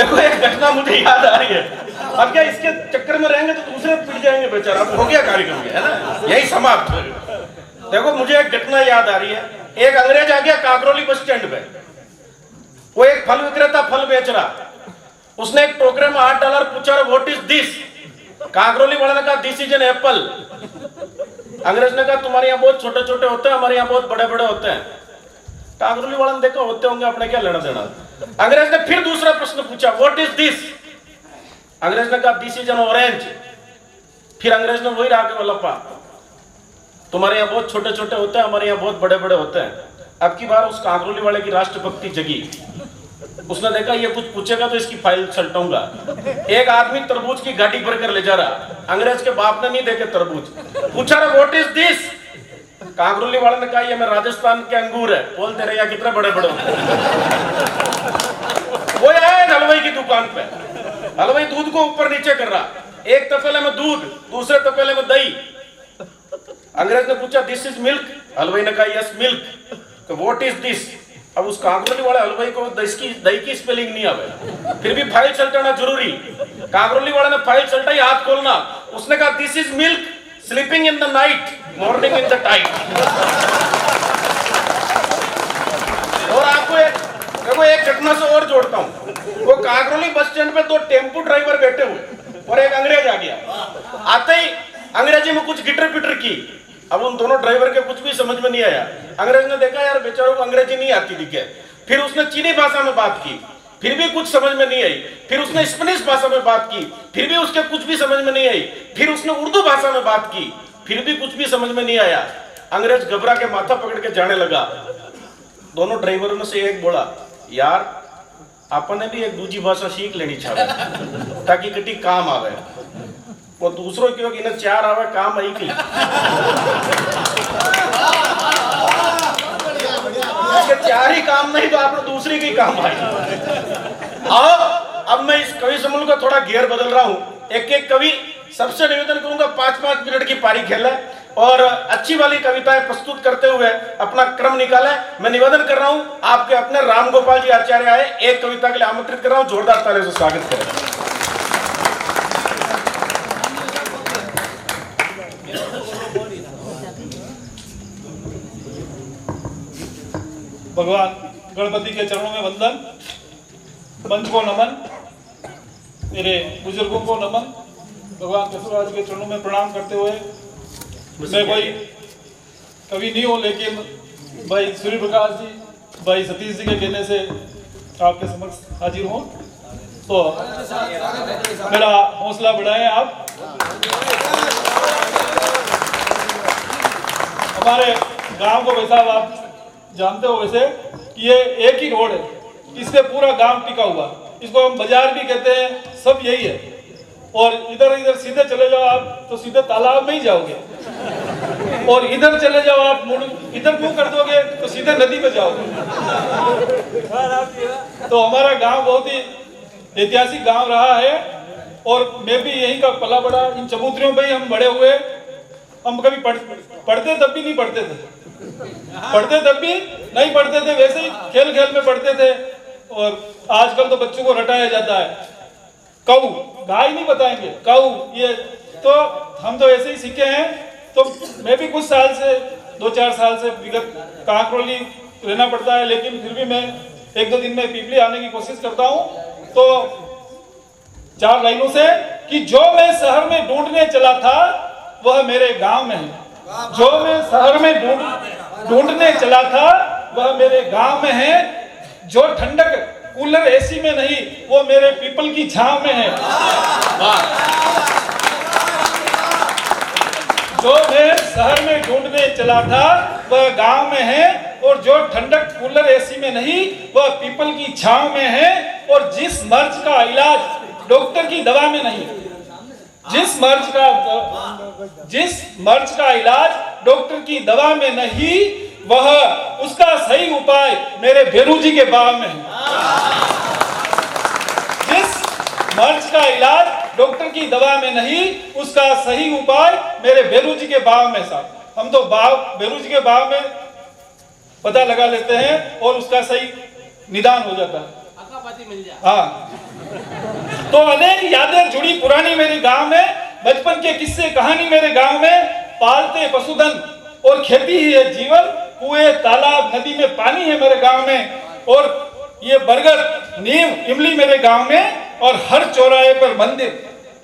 देखो एक घटना मुझे याद आ रही है। अब क्या इसके चक्कर में रहेंगे तो दूसरे पिट जाएंगे बेचारा। हो गया कार्यक्रम है ना, यही समाप्त। देखो मुझे एक घटना याद आ रही है। एक अंग्रेज आ गया काकरोली बस स्टैंड पे। वो एक फल विक्रेता फल बेच रहा। उसने एक टोकरे में $8 पूछा, व्हाट इज दिस? काकरोली वाले ने कहा दिस इज एन एप्पल। अंग्रेज ने कहा तुम्हारे यहाँ बहुत छोटे छोटे होते हैं, हमारे यहाँ बहुत बड़े बड़े होते हैं। काकरोली वाले ने देखा होते होंगे, अपने क्या लेना देना। अंग्रेज ने फिर दूसरा प्रश्न पूछा, व्हाट इज दिस? अंग्रेज ने कहा दिस इज एन ऑरेंज। फिर अंग्रेज ने वही रहा के लपा, तुम्हारे यहाँ बहुत छोटे छोटे होते हैं, हमारे यहाँ बहुत बड़े बड़े होते हैं। अब की बार उस काकरोली वाले की राष्ट्रभक्ति जगी। उसने देखा ये कुछ पूछेगा तो इसकी फाइल छलटाऊंगा। एक आदमी तरबूज की गाड़ी भर कर ले जा रहा। अंग्रेज के बाप ने नहीं देखे तरबूज। पूछा रहा व्हाट इज दिस? काकरोली वाले ने कहा ये मैं राजस्थान के अंगूर है। बोलते रहे कितने बड़े बड़े होते हैं। वो आया हलवाई की दुकान पे। हलवाई दूध को ऊपर नीचे कर रहा। एक तपेले में दूध, दूसरे तपेले में दही। अंग्रेज ने पूछा दिस इज मिल्क? हलवाई ने कहा यस मिल्क। तो व्हाट इज दिस? अब उस काकरोली वाले हलवाई को दही की स्पेलिंग नहीं आवे, फिर भी फाइल छलटाना जरूरी। काकरोली वाले ने फाइल छलटाई, हाथ खोलना। उसने कहा this is milk sleeping in the night morning in the tight. और आपको एक घटना से और जोड़ता हूं। वो काकरोली बस स्टैंड पे 2 टेम्पो ड्राइवर बैठे हुए और एक अंग्रेज आ गया। आते ही अंग्रेजी में कुछ गिटर पिटर की। अब उन दोनों ड्राइवर के कुछ भी समझ में नहीं आया। अंग्रेज ने देखा यार बेचारों को अंग्रेजी नहीं आती दिखे। फिर उसने चीनी भाषा में बात की, फिर भी कुछ समझ में नहीं आई। फिर उसने स्पेनिश भाषा में बात की, फिर भी उसके कुछ भी समझ में नहीं आई। फिर उसने उर्दू भाषा में बात की, फिर भी कुछ भी समझ में नहीं आया। अंग्रेज घबरा के माथा पकड़ के जाने लगा। दोनों ड्राइवरों में से एक बोला, यार आपने भी एक दूसरी भाषा सीख लेनी चाहिए ताकि कटी काम आवे। वो दूसरों की होगी ना 4 आवे काम आई की। इसके 4 ही काम नहीं तो आपने दूसरी की काम आई। अब मैं इस कवि समूह का थोड़ा घेर बदल रहा हूँ। एक एक कवि सबसे निवेदन करूंगा 5-5 मिनट की पारी खेले और अच्छी वाली कविताएं प्रस्तुत करते हुए अपना क्रम निकाले। मैं निवेदन कर रहा हूं आपके अपने राम गोपाल जी आचार्य आए, एक कविता के लिए आमंत्रित कर रहा हूं। जोरदार तालियों से स्वागत करें। भगवान गणपति के चरणों में वंदन, मंच को नमन, मेरे बुजुर्गों को नमन, भगवान केशवराज के चरणों में प्रणाम करते हुए मैं कोई कवि नहीं हूँ, लेकिन भाई सूर्य प्रकाश जी, भाई सतीश जी के कहने से आपके समक्ष हाजिर हूँ। तो मेरा हौसला बढ़ाएं आप। हमारे गांव को वैसा आप जानते हो वैसे कि ये एक ही रोड है, इस पे पूरा गांव टिका हुआ। इसको हम बाजार भी कहते हैं, सब यही है। और इधर इधर सीधे चले जाओ आप तो सीधे तालाब में ही जाओगे, और इधर चले जाओ आप मुड़ इधर मुंह कर दोगे तो सीधे नदी में जाओगे। तो हमारा गांव बहुत ही ऐतिहासिक गांव रहा है और मैं भी यहीं का पला बड़ा, इन चबूतरियों पे ही हम बड़े हुए। हम कभी पढ़ते तब भी नहीं पढ़ते थे, पढ़ते तब भी नहीं पढ़ते थे, वैसे ही खेल खेल में पढ़ते थे। और आजकल तो बच्चों को रटाया जाता है, कऊ गाय नहीं बताएंगे, कऊ ये तो हम तो ऐसे ही सीखे हैं। तो मैं भी कुछ साल से 2-4 साल से विगत काकरोली रहना पड़ता है, लेकिन फिर भी मैं 1-2 दिन में पीपली आने की कोशिश करता हूँ। तो 4 लाइनों से कि जो मैं शहर में ढूंढने चला था वह मेरे गांव में है। जो मैं शहर में ढूंढने चला था वह मेरे गांव में है। जो ठंडक कूलर एसी में नहीं वो मेरे पीपल की छांव में है। जो मैं शहर में ढूंढने चला था वह गांव में है, और जो ठंडक कूलर एसी में नहीं वह पीपल की छांव में है। और जिस मर्ज का इलाज डॉक्टर की दवा में नहीं, जिस मर्ज का इलाज डॉक्टर की दवा में नहीं, वह उसका सही उपाय मेरे भेरू जी के बाग में है। जिस मर्ज का इलाज डॉक्टर की दवा में नहीं, उसका सही उपाय मेरे भेरू जी के बाग में। साहब हम तो भेरू जी के बाग में पता लगा लेते हैं और उसका सही निदान हो जाता है। हाँ, तो अनेक यादें जुड़ी पुरानी मेरे गांव में, बचपन के किस्से कहानी मेरे गांव में, पालते पशुधन और खेती ही है जीवन, कुएं तालाब नदी में पानी है मेरे गांव में, और ये बरगद नीम इमली मेरे गांव में, और हर चौराहे पर मंदिर,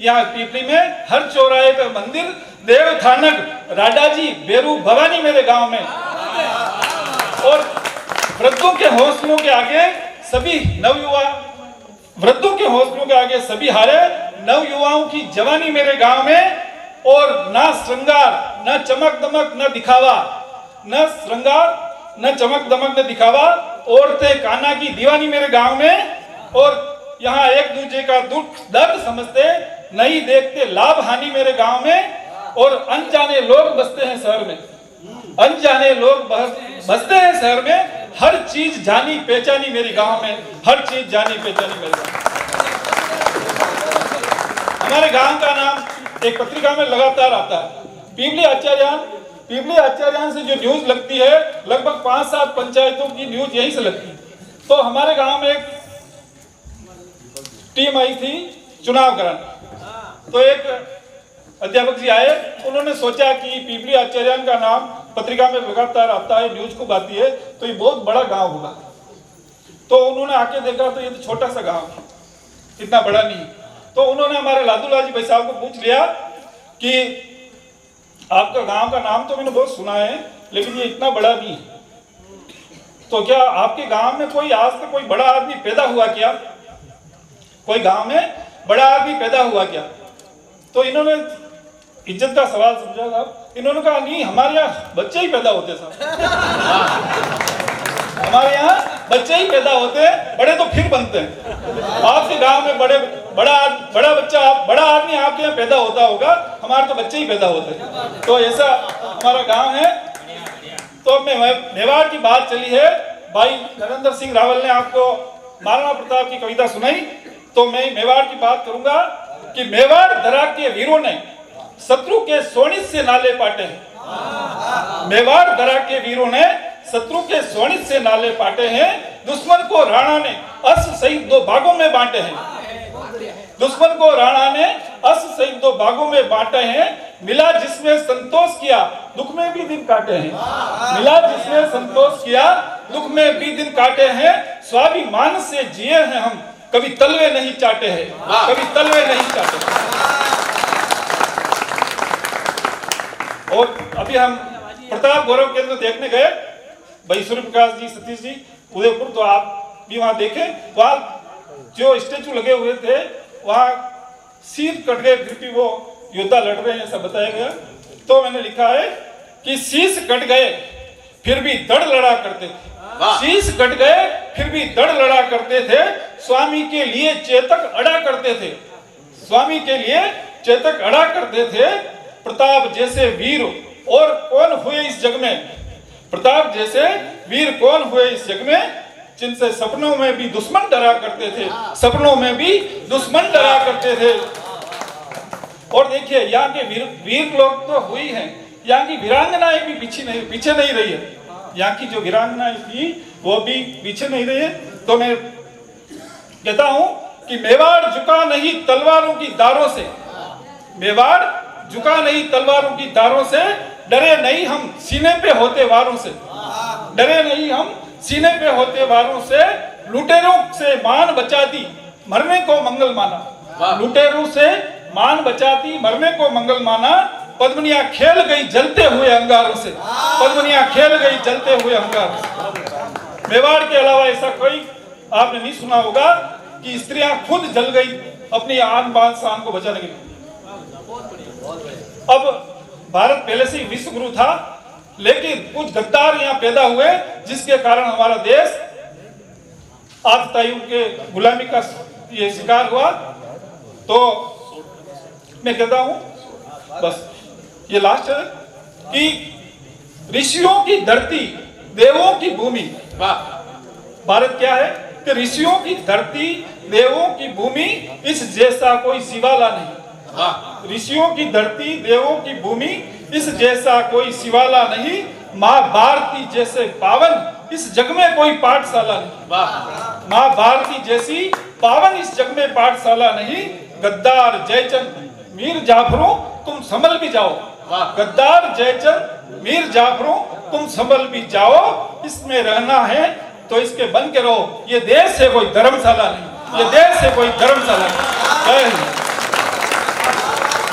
यहाँ पीपली में हर चौराहे पर मंदिर, देव थानक राजाजी बेरू भवानी मेरे गांव में, और वृद्धों के हौसलों के आगे सभी नवयुवा, वृद्धों के हौसलों के आगे सभी हारे, नवयुवाओं की जवानी मेरे गांव में, और ना श्रृंगार न चमक दमक न दिखावा, न श्रृंगार न चमक दमक न दिखावा, औरतें कान्हा की दीवानी मेरे गांव में, और यहाँ एक दूसरे का दुख दर्द समझते नहीं देखते लाभ हानि मेरे गांव में, और अनजाने लोग बसते हैं शहर में, अनजाने लोग बसते हैं शहर में, हर चीज जानी पहचानी मेरे गांव में, हर चीज जानी पहचानी मेरे गांव। हमारे गांव का नाम एक पत्रिका में लगातार आता है, पीपली आचार्यान। पीपली आचार्यान से जो न्यूज लगती है, लगभग 5-7 पंचायतों की न्यूज यहीं से लगती है। तो हमारे गांव में एक टीम आई थी चुनाव कराने, तो एक अध्यापक जी आए, उन्होंने सोचा कि पीपली आचार्यान का नाम पत्रिका में लगातार आता है, न्यूज खूब आती है, तो ये बहुत बड़ा गांव होगा। तो उन्होंने आके देखा तो ये तो छोटा सा गांव है, इतना बड़ा नहीं। तो उन्होंने हमारे लादूलाल जी भाई साहब को पूछ लिया कि आपका गांव का नाम तो मैंने बहुत सुना है, लेकिन ये इतना बड़ा नहीं है, तो क्या आपके गांव में कोई आज तक कोई बड़ा आदमी पैदा हुआ क्या? कोई गांव में बड़ा आदमी पैदा हुआ क्या? तो इन्होंने इज्जत का सवाल समझा साहब, इन्होंने कहा नहीं, हमारे यहाँ बच्चे ही पैदा होते साहब, हमारे यहाँ बच्चे ही पैदा होते हैं, बड़े तो फिर बनते हैं। आपके गांव में बड़ा बच्चा बड़ा आदमी आपके यहाँ पैदा होता होगा, हमारे तो बच्चे ही पैदा होते हैं। तो ऐसा हमारा गांव है। तो मेवाड़ की बात चली है, भाई नरेंद्र सिंह रावल ने आपको महाराणा प्रताप की कविता सुनाई, तो मैं मेवाड़ की बात करूंगा कि मेवाड़ धरा के वीरों ने शत्रु के सोनित से नाले पाटे हैं। मेवाड़ धरा के वीरों ने शत्रु के सोनित से नाले पाटे हैं, दुश्मन को राणा ने अश्व सहित 2 भागों में बांटे हैं। दुश्मन को राणा ने अश्व सहित 2 भागों में बांटे हैं, मिला जिसमें संतोष किया दुख में भी दिन काटे हैं। मिला जिसमें संतोष किया दुख में भी दिन काटे हैं, स्वाभिमान से जिए हैं हम, कभी तलवे नहीं चाटे हैं, कभी तलवे नहीं चाटे। और अभी हम प्रताप गौरव केंद्र देखने गए, भाई सूर्य प्रकाश जी, सतीश जी, उदयपुर, तो आप भी वहां देखें, वहां जो स्टेचू लगे हुए थे, वहां शीश कट गए फिर भी वो योद्धा लड़ रहे हैं, ऐसा बताया गया। तो मैंने लिखा है कि शीश कट गए फिर भी दड़ लड़ा करते थे, शीश कट गए फिर भी दड़ लड़ा करते थे, स्वामी के लिए चेतक अड़ा करते थे, स्वामी के लिए चेतक अड़ा करते थे। प्रताप जैसे वीर और कौन हुए इस जग में, प्रताप जैसे वीर कौन हुए इस जग में, जिनसे सपनों में भी दुश्मन डरा करते थे, सपनों में भी दुश्मन डरा करते थे। और देखिए यहाँ के वीर लोग तो हुई हैं, यहाँ की वीरांगनाएं भी पीछे नहीं रही है, यहाँ की जो वीरांगनाएं थी वो भी पीछे नहीं रही है। तो मैं कहता हूं कि मेवाड़ झुका नहीं तलवारों की धारों से, मेवाड़ झुका नहीं तलवारों की धारों से, डरे नहीं हम सीने पे होते वारों से, डरे नहीं हम सीने पे होते वारों से, लुटेरों से मान बचाती मरने को मंगल माना, लुटेरों से मान बचाती मरने को मंगल माना, पद्मनिया खेल गई जलते हुए अंगारों से, पद्मनिया खेल गई जलते हुए अंगारों से। मेवाड़ के अलावा ऐसा कोई आपने नहीं सुना होगा कि स्त्रियां खुद जल गई अपनी आन बान शान को बचाने के लिए। अब भारत पहले से ही विश्व गुरु था, लेकिन कुछ गद्दार यहाँ पैदा हुए जिसके कारण हमारा देश आतताइयों के गुलामी का ये शिकार हुआ। तो मैं कहता हूं बस ये लास्ट है कि ऋषियों की धरती देवों की भूमि, भारत क्या है कि ऋषियों की धरती देवों की भूमि, इस जैसा कोई शिवाला नहीं, ऋषियों की धरती देवों की भूमि, इस जैसा कोई शिवाला नहीं, माँ भारती जैसे पावन इस जग में कोई पाठशाला नहीं, माँ भारती जैसी पावन इस जग में पाठशाला नहीं, गद्दार जयचंद मीर जाफरों तुम संभल भी जाओ। गद्दार जयचंद मीर जाफरों तुम संभल भी जाओ, इसमें रहना है तो इसके बन के रहो। ये देश है कोई धर्मशाला नहीं, ये देश है कोई धर्मशाला नहीं। जय हिंद।